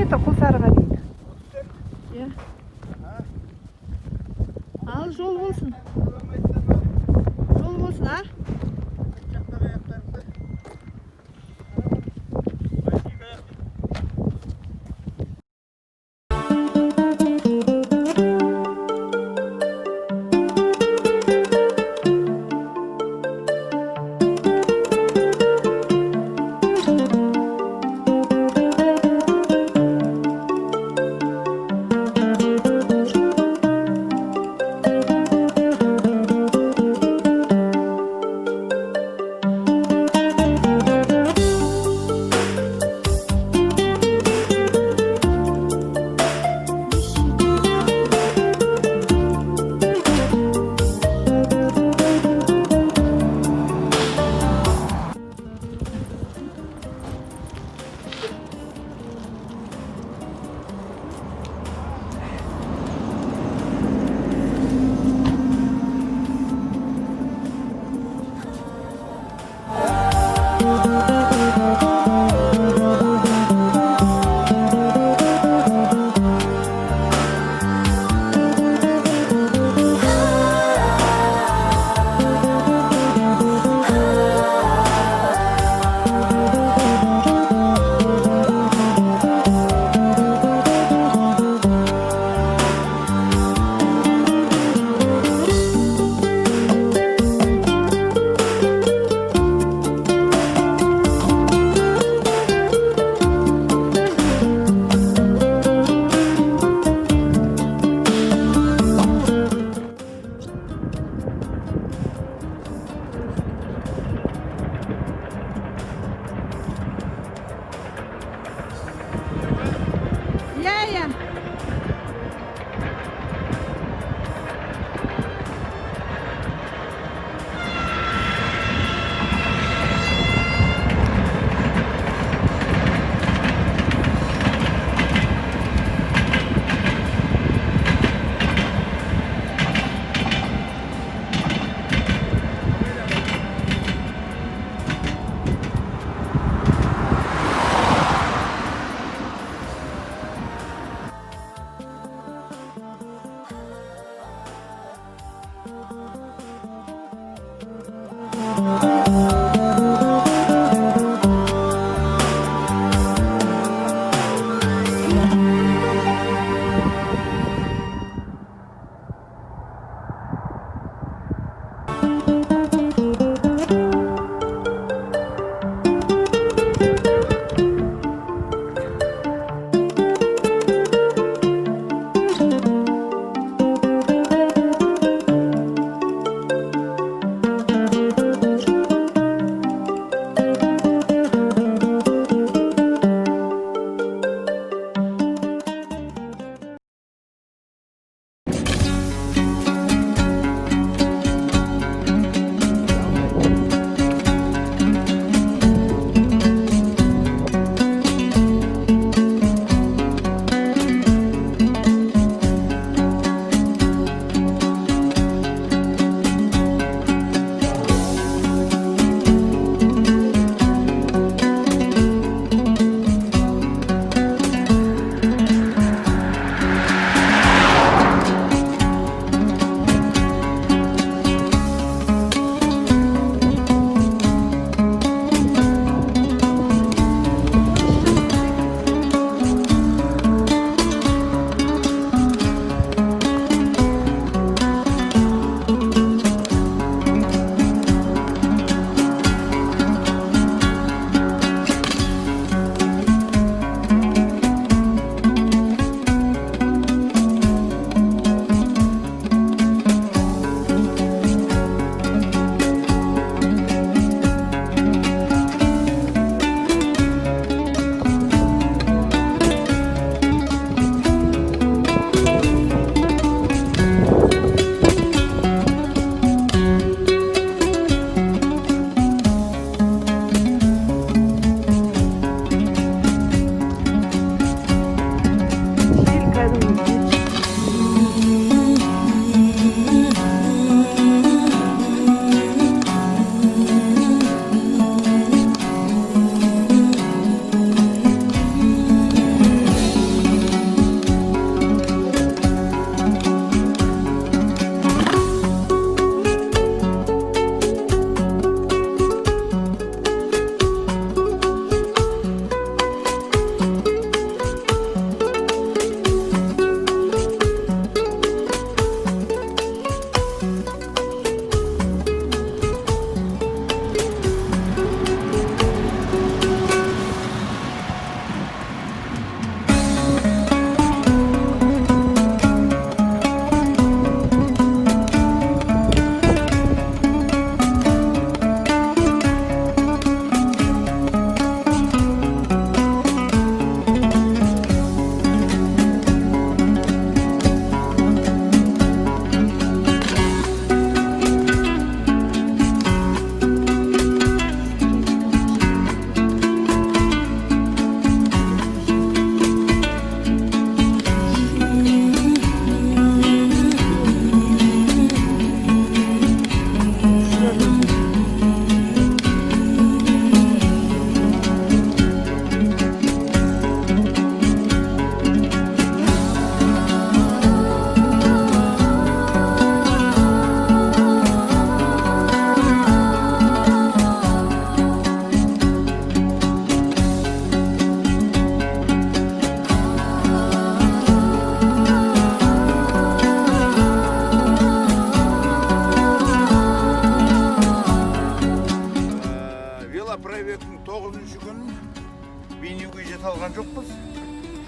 Bitte kurtarma deydi. Ya. Al jol bolsun. Jol bolsun ha. Ya ya.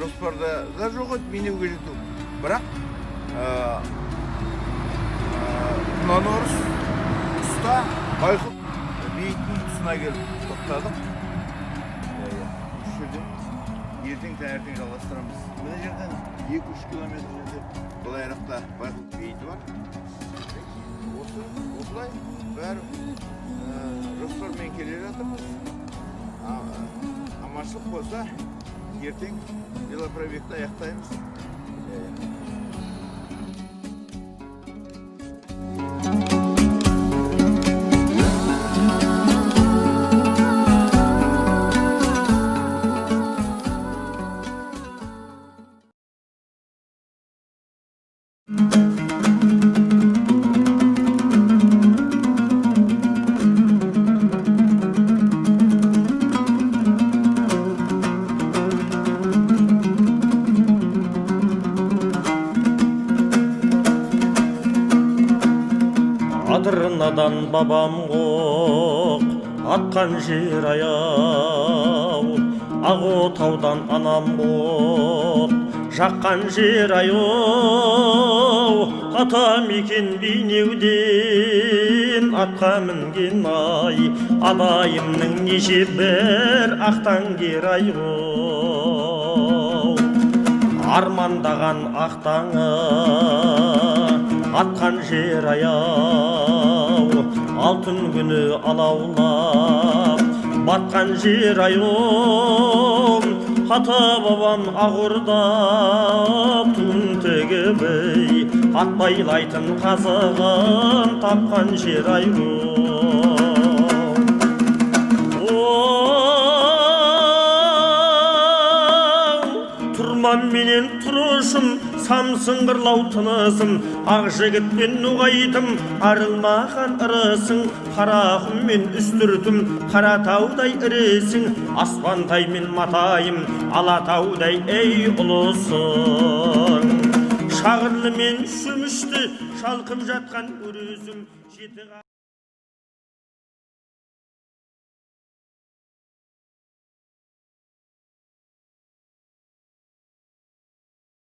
жоспарда да жоқ еді бейнеуге жету. Бірақ Құнанорыс тұста Байқұт бейітінің тұсына келіп тоқтадық. Осы жерден ертең таңертең жалғастырамыз. Мына жерден 2-3 километр жерде былайырақта Байқұт бейіті бар. Осылай бәрі жоспармен келе жатырмыз. Аманшылық болса, ертең велопробегті аяқтаймыз. Адырнадан бабам оқ атқан жер аяу, Ағотаудан анам от жаққан жер аяу, атам екен бейнеуден атқа мінген ай, адайымның неше бір ақтан кер аяу. Армандаған ақтаңы атқан жер аяу, алтын күні алаулап батқан жер аяу, ата бабам ағұрдап туын тігіп атпайлайтын қазығын тапқан жер аяу. Тұрман менен тұрышым, самсыңғырлау тынысым, ақ жігітпен нұғайтым, арылмаған ырысың, қарақым мен үстіртім, қаратаудай ірісің, аспантай мен матайым, алатаудай ей ұлысың. Шағырлы мен шүмішті, шалқып жатқан өрізім,